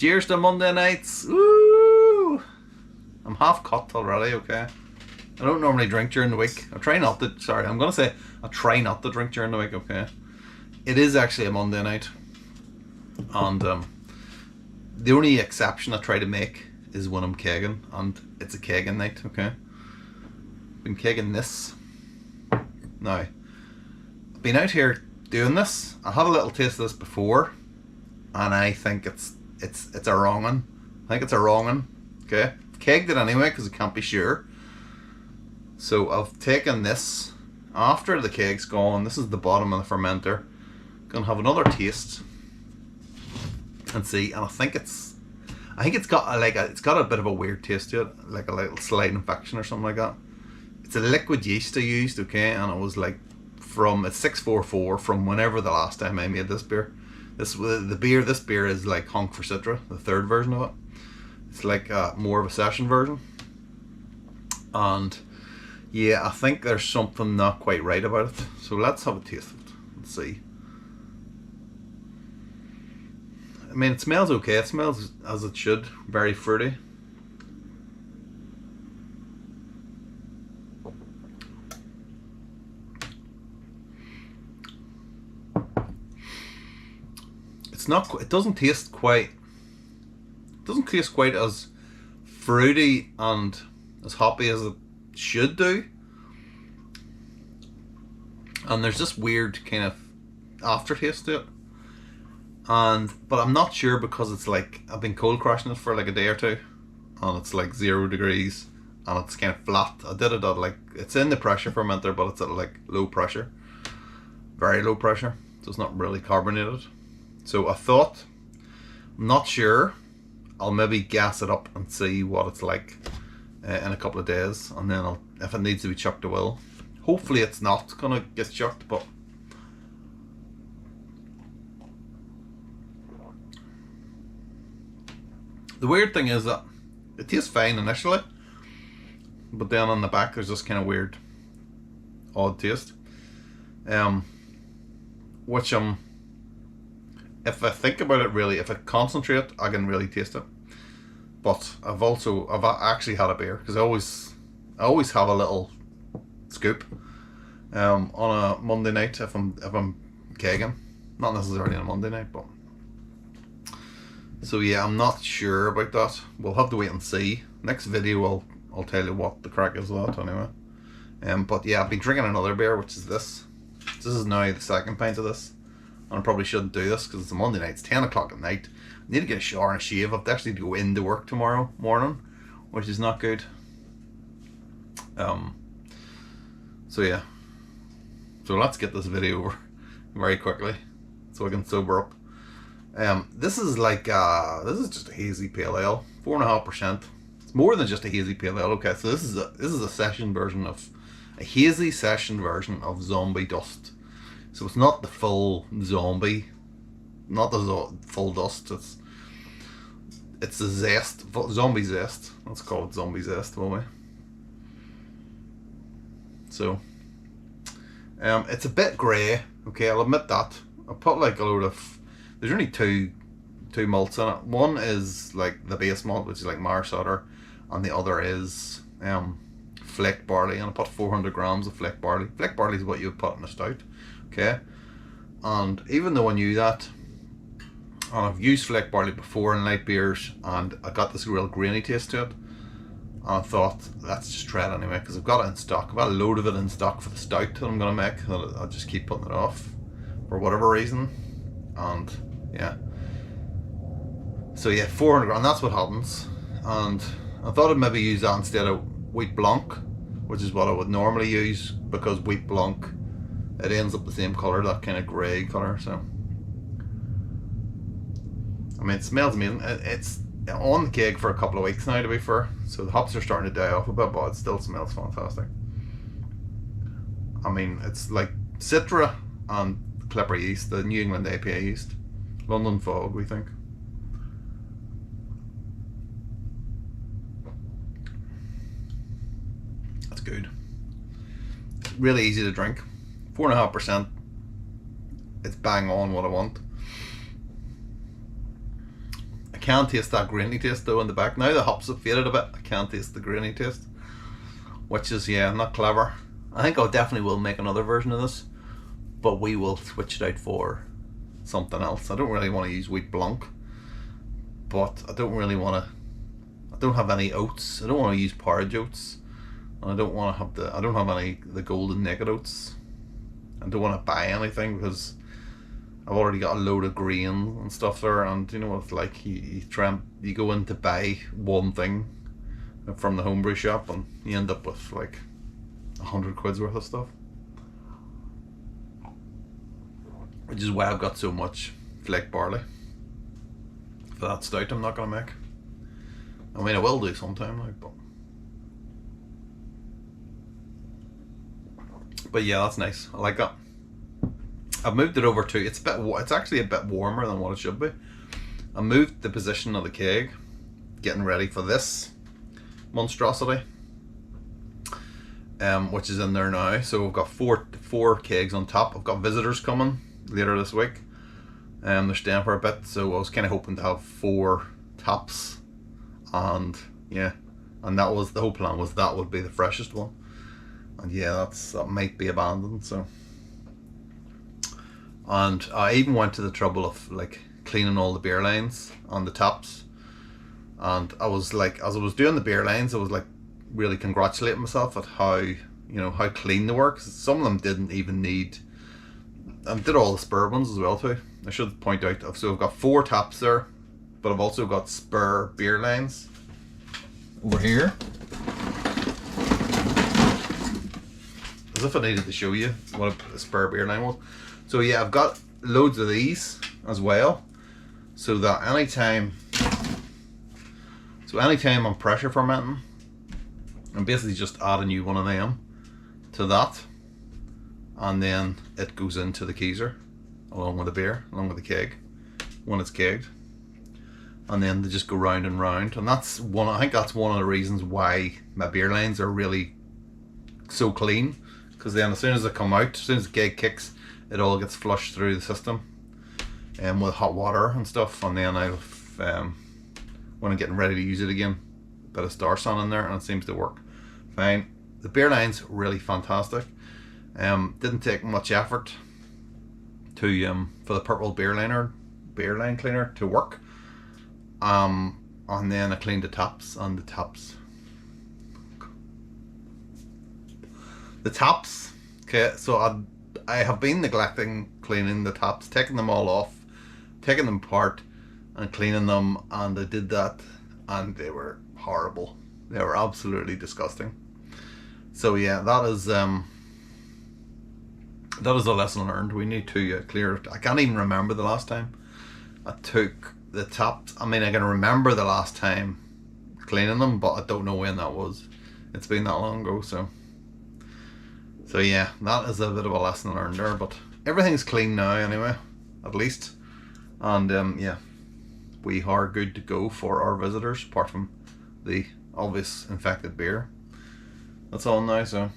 Cheers to Monday nights. Woo! I'm half cut already, okay? I don't normally drink during the week. I try not to, sorry, I'm going to say I try not to drink during the week, okay? It is actually a Monday night. And the only exception I try to make is when I'm kegging. And it's a kegging night, okay? Been kegging this. Now, I've been out here doing this. I had a little taste of this before. And I think it's a wrong one. I think it's a wrong one, okay? I've kegged it anyway because I can't be sure. So I've taken this after the keg's gone. This is the bottom of the fermenter. Gonna have another taste and see. And I think it's got it's got a bit of a weird taste to it, like a little slight infection or something like that. It's a liquid yeast I used, okay, and it was like it's 644 from whenever the last time I made this beer. This beer is like Honk for Citra, the third version of it. It's like more of a session version, and yeah, I think there's something not quite right about it. So let's have a taste of it and see. I mean, it smells okay. It smells as it should. Very fruity. It's not. It doesn't taste quite. It doesn't taste quite as fruity and as hoppy as it should do. And there's this weird kind of aftertaste to it. But I'm not sure because it's like I've been cold crushing it for like a day or two, and it's like 0 degrees and it's kind of flat. I did it at like, it's in the pressure fermenter, but it's at like low pressure, very low pressure, so it's not really carbonated. So I thought, I'm not sure, I'll maybe gas it up and see what it's like in a couple of days, and then if it needs to be chucked, I will. Hopefully it's not gonna get chucked, but the weird thing is that it tastes fine initially, but then on the back there's this kind of weird, odd taste. Which if I think about it really, if I concentrate, I can really taste it. But I've actually had a beer, because I always have a little scoop on a Monday night if I'm kegging. Not necessarily on a Monday night, but so yeah, I'm not sure about that. We'll have to wait and see. Next video I'll tell you what the crack is with that anyway. But yeah, I've been drinking another beer, which is this. This is now the second pint of this. And I probably shouldn't do this because it's a Monday night, it's 10 o'clock at night. I need to get a shower and a shave. I have to actually go into work tomorrow morning, which is not good. So yeah. So let's get this video over very quickly so I can sober up. This is like this is just a hazy pale ale, 4.5%. It's more than just a hazy pale ale. Okay, so this is a session version of a hazy session version of Zombie Dust. So it's not the full zombie, not the full dust. It's the zest, zombie zest. Let's call it zombie zest, will we? So it's a bit grey. Okay, I'll admit that. I put like a load of. There's only two malts in it. One is like the base malt, which is like Mars Otter, and the other is flake barley. And I put 400 grams of flake barley. Flake barley is what you would put in a stout. Okay, and even though I knew that, and I've used flake barley before in light beers, and I got this real grainy taste to it, and I thought, let's just try it anyway, because I've got it in stock. I've got a load of it in stock for the stout that I'm going to make. I'll just keep putting it off for whatever reason, and yeah. So yeah, 400 grams, that's what happens. And I thought I'd maybe use that instead of Wheat Blanc, which is what I would normally use, because Wheat Blanc, it ends up the same colour, that kind of grey colour. So I mean, it smells amazing. It's on the keg for a couple of weeks now, to be fair, so the hops are starting to die off a bit, but it still smells fantastic. I mean, it's like Citra and Clipper yeast, the New England IPA yeast. London Fog, we think. That's good. Really easy to drink. 4.5%. It's bang on what I want. I can taste that grainy taste though in the back. Now the hops have faded a bit, I can taste the grainy taste, which is, yeah, not clever. I think I definitely will make another version of this, but we will switch it out for something else. I don't really want to use wheat blanc, but I don't really want to. I don't have any oats. I don't want to use porridge oats, and I don't want to have I don't have any the golden naked oats. I don't want to buy anything because I've already got a load of grain and stuff there, and you know what it's like. You go in to buy one thing from the homebrew shop, and you end up with like 100 quid's worth of stuff, which is why I've got so much flake barley for that stout I'm not going to make. I mean, I will do sometime, like, but yeah, that's nice. I like that. I've moved it over to, it's actually a bit warmer than what it should be. I moved the position of the keg, getting ready for this monstrosity, which is in there now. So we've got four kegs on top. I've got visitors coming later this week. They're staying for a bit, so I was kind of hoping to have 4 tops, and yeah, and that was the whole plan, was that would be the freshest one, and yeah, that might be abandoned. So, and I even went to the trouble of like cleaning all the beer lines on the taps, and I was like, as I was doing the beer lines, I was like really congratulating myself at how how clean they were, 'cause some of them didn't even need, and did all the spur ones as well too. I should point out, so I've got 4 taps there, but I've also got spur beer lines over here. As if I needed to show you what a spur beer line was. So yeah, I've got loads of these as well, so that anytime I'm pressure fermenting, I'm basically just add a new one of them to that, and then it goes into the keezer along with the beer, along with the keg when it's kegged, and then they just go round and round. And that's one, I think that's one of the reasons why my beer lines are really so clean, because then as soon as they come out, as soon as the keg kicks, it all gets flushed through the system with hot water and stuff, and then I'll when I'm getting ready to use it again, a bit of Star Sun in there, and it seems to work fine. The beer line's really fantastic. Didn't take much effort to for the purple beer line cleaner to work. And then I cleaned the taps, and the taps. Okay, so I have been neglecting cleaning the taps, taking them all off, taking them apart and cleaning them, and I did that, and they were horrible. They were absolutely disgusting. So yeah, that is a lesson learned. We need to clear it. I can't even remember the last time I took the taps. I mean, I can remember the last time cleaning them, but I don't know when that was. It's been that long ago, so yeah, that is a bit of a lesson learned there, but everything's clean now anyway, at least. And yeah, we are good to go for our visitors, apart from the obvious infected beer. That's all now, so.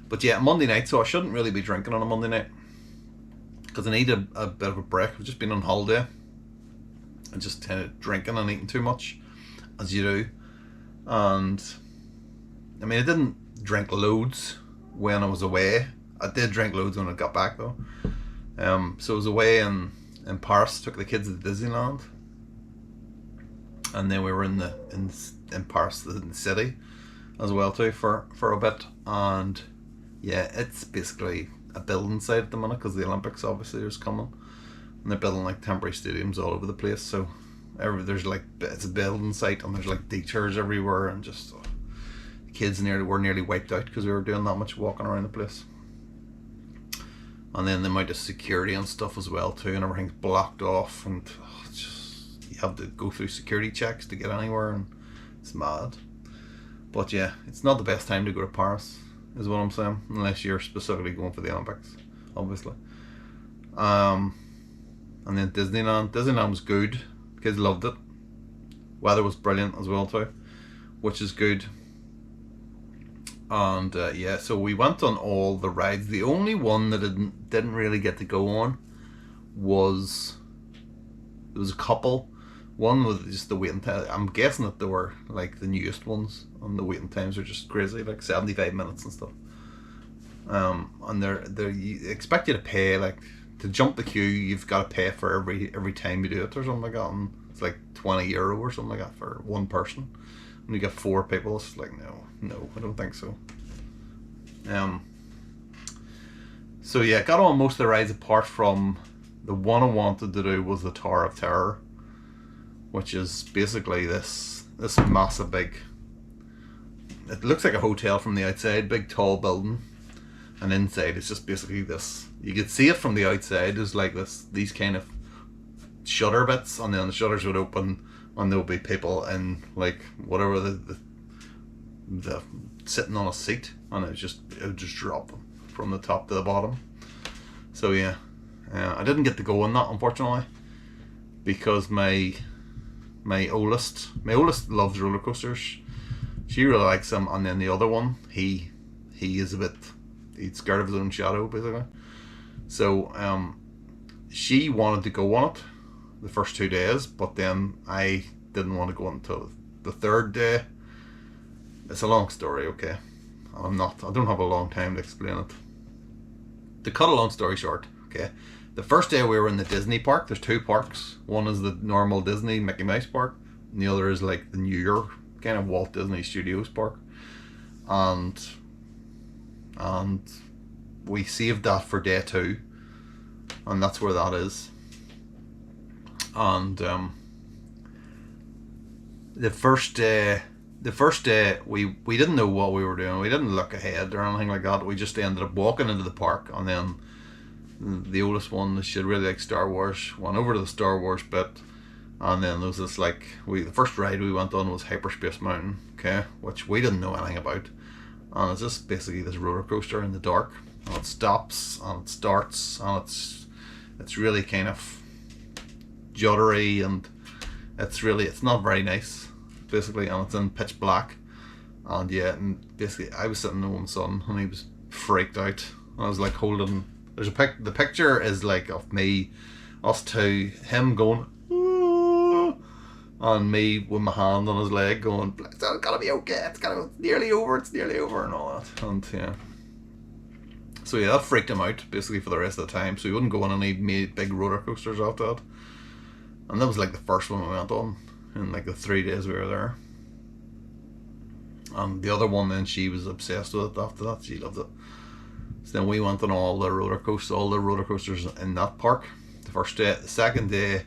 But yeah, Monday night, so I shouldn't really be drinking on a Monday night, because I need a bit of a break. I've just been on holiday and just drinking and eating too much, as you do. And I mean, I didn't drink loads when I was away. I did drink loads when I got back though. So I was away in Paris, took the kids to Disneyland, and then we were in Paris, in the city as well too, for a bit. And yeah, it's basically a building site at the minute, because the Olympics obviously is coming, and they're building like temporary stadiums all over the place. So there's like, it's a building site, and there's like detours everywhere, and just the kids were nearly wiped out because we were doing that much walking around the place. And then the amount of security and stuff as well too, and everything's blocked off, and you have to go through security checks to get anywhere, and it's mad. But yeah, it's not the best time to go to Paris, is what I'm saying, unless you're specifically going for the Olympics, obviously. And then Disneyland was good. Kids loved it. Weather was brilliant as well too, which is good. And yeah, so we went on all the rides. The only one that didn't really get to go on was, there was a couple. One was just the waiting time. I'm guessing that they were like the newest ones, and the waiting times are just crazy, like 75 minutes and stuff. And they expect you to pay, like, to jump the queue. You've got to pay for every time you do it or something like that. And it's like €20 or something like that for one person. When you get 4 people, it's like no, I don't think so. So yeah, got on most of the rides apart from the one I wanted to do was the Tower of Terror, which is basically this massive big. It looks like a hotel from the outside, big tall building, and inside it's just basically this. You could see it from the outside. There's like these kind of shutter bits, and then the shutters would open, and there would be people in like whatever the sitting on a seat, and it would just drop from the top to the bottom. So yeah, I didn't get to go on that, unfortunately, because my oldest loves roller coasters. She really likes them, and then the other one, he is he's scared of his own shadow, basically. So she wanted to go on it the first 2 days, but then I didn't want to go until the third day. It's a long story, okay. I don't have a long time to explain it. To cut a long story short, okay. The first day we were in the Disney park. There's 2 parks. One is the normal Disney Mickey Mouse park, and the other is like the newer kind of Walt Disney Studios park. And we saved that for day 2, and that's where that is. And the first day we didn't know what we were doing. We didn't look ahead or anything like that. We just ended up walking into the park, and then the oldest one, she really liked Star Wars, went over to the Star Wars bit, and then there was this like the first ride we went on was Hyperspace Mountain, okay, which we didn't know anything about, and it's just basically this roller coaster in the dark, and it stops and it starts, and it's really kind of juddery, and it's not very nice, basically, and it's in pitch black. And yeah, and basically I was sitting there with my son, and he was freaked out. I was like holding, the picture is like of us two, him going and me with my hand on his leg going, it's gotta be okay, it's nearly over, and all that. And yeah, so yeah, that freaked him out basically for the rest of the time, so he wouldn't go on any big roller coasters after that. And that was like the first one we went on in like the 3 days we were there. And the other one, then she was obsessed with it after that. She loved it. So then we went on all the roller coasters in that park. The first day. The second day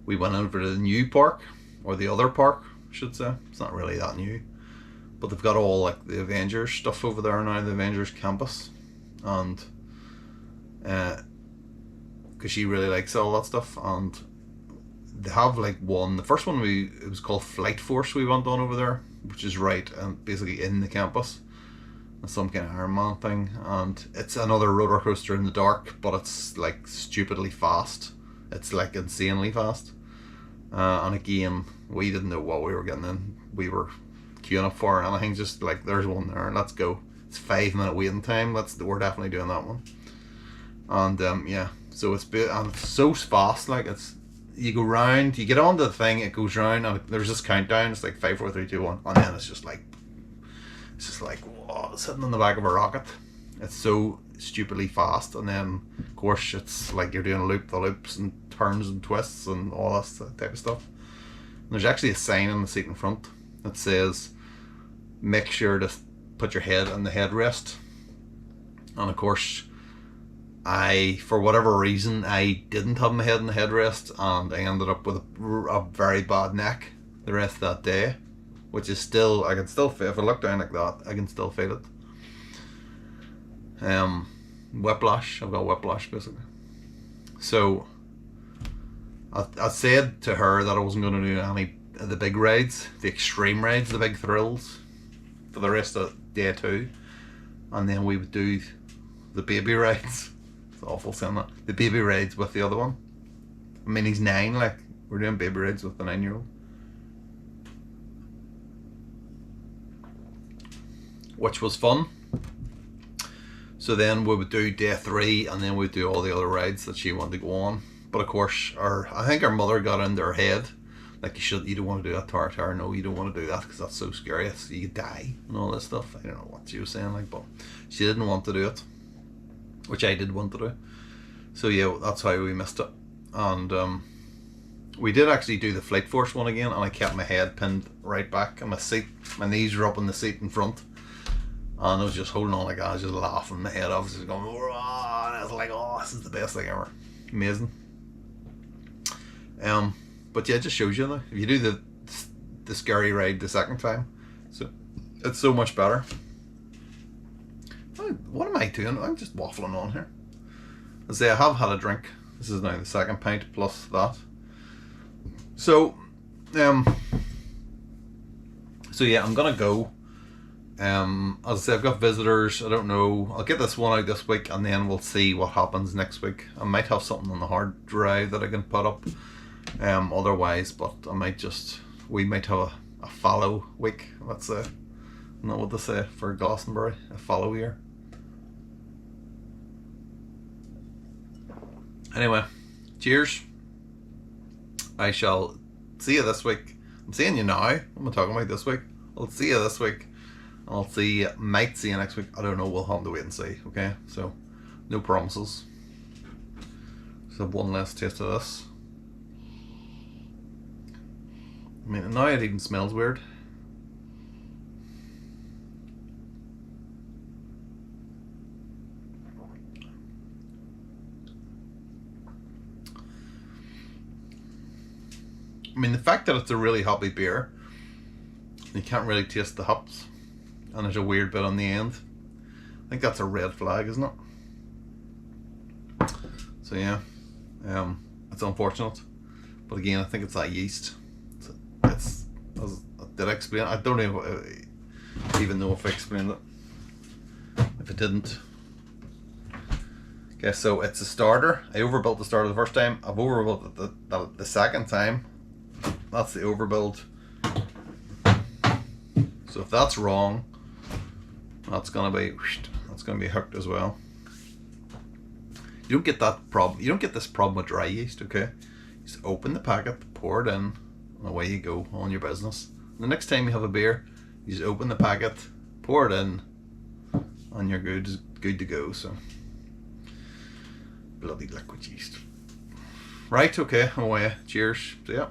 we went over to the new park, or the other park I should say. It's not really that new, but they've got all like the Avengers stuff over there now, the Avengers campus. And because she really likes all that stuff, and they have like the first one it was called Flight Force. We went on over there, which is right and basically in the campus. It's some kind of Iron Man thing, and it's another roller coaster in the dark, but it's like stupidly fast. It's like insanely fast. And again, we didn't know what we were getting in. We were queuing up for anything, just like there's one there, let's go. It's 5-minute waiting time. We're definitely doing that one. And yeah, so it's so fast, like you go round, you get onto the thing, it goes round, and there's this countdown. It's like 5, 4, 3, 2, 1, and then it's just like whoa, sitting on the back of a rocket. It's so stupidly fast, and then of course it's like you're doing the loops and turns and twists and all that type of stuff. And there's actually a sign on the seat in front that says, "Make sure to put your head on the headrest." And of course, for whatever reason, I didn't have my head in the headrest, and I ended up with a very bad neck the rest of that day, which is I can still feel, if I look down like that, I can still feel it. Whiplash, I've got whiplash basically. So I said to her that I wasn't going to do any of the big rides, the extreme rides, the big thrills, for the rest of day 2, and then we would do the baby rides. It's awful saying that. The baby rides with the other one. I mean, he's 9, like, we're doing baby rides with the 9-year-old. which was fun. So then we would do day 3, and then we'd do all the other rides that she wanted to go on. But of course, I think our mother got into her head, like, you don't want to do that, Tara. No, you don't want to do that because that's so scary. You die and all this stuff. I don't know what she was saying, like, but she didn't want to do it, which I did want to do. So yeah, that's how we missed it. And we did actually do the Flight Force one again, and I kept my head pinned right back in my seat. My knees were up in the seat in front, and I was just holding on, like, I was just laughing my head off, just going, oh, and I was like, oh, this is the best thing ever. Amazing. But yeah, it just shows you, though, if you do the scary ride the second time, so it's so much better. What am I doing? I'm just waffling on here. I say I have had a drink. This is now the second pint plus that. So yeah, I'm gonna go. As I say, I've got visitors. I don't know. I'll get this one out this week, and then we'll see what happens next week. I might have something on the hard drive that I can put up. Otherwise, but we might have a fallow week. That's not what they say for Glastonbury, a fallow year. Anyway, cheers. I shall see you this week. I'm seeing you now. I'm talking about this week. I'll see you this week. Might see you next week. I don't know. We'll have to wait and see. Okay, so no promises. Just have one last taste of this. I mean, now it even smells weird. I mean, the fact that it's a really hoppy beer, you can't really taste the hops, and there's a weird bit on the end. I think that's a red flag, isn't it? So yeah, it's unfortunate, but again, I think it's that yeast. Did I explain? I don't even know if I explained it. If I didn't. Okay, so it's a starter. I overbuilt the starter the first time. I've overbuilt it the second time. That's the overbuild. So if that's wrong, that's gonna be hooked as well. You don't get that problem. You don't get this problem with dry yeast. Okay, just open the packet, pour it in, and away you go on your business. The next time you have a beer, you just open the packet, pour it in, and you're good to go. So bloody liquid yeast. Right, okay, away. Cheers. See ya.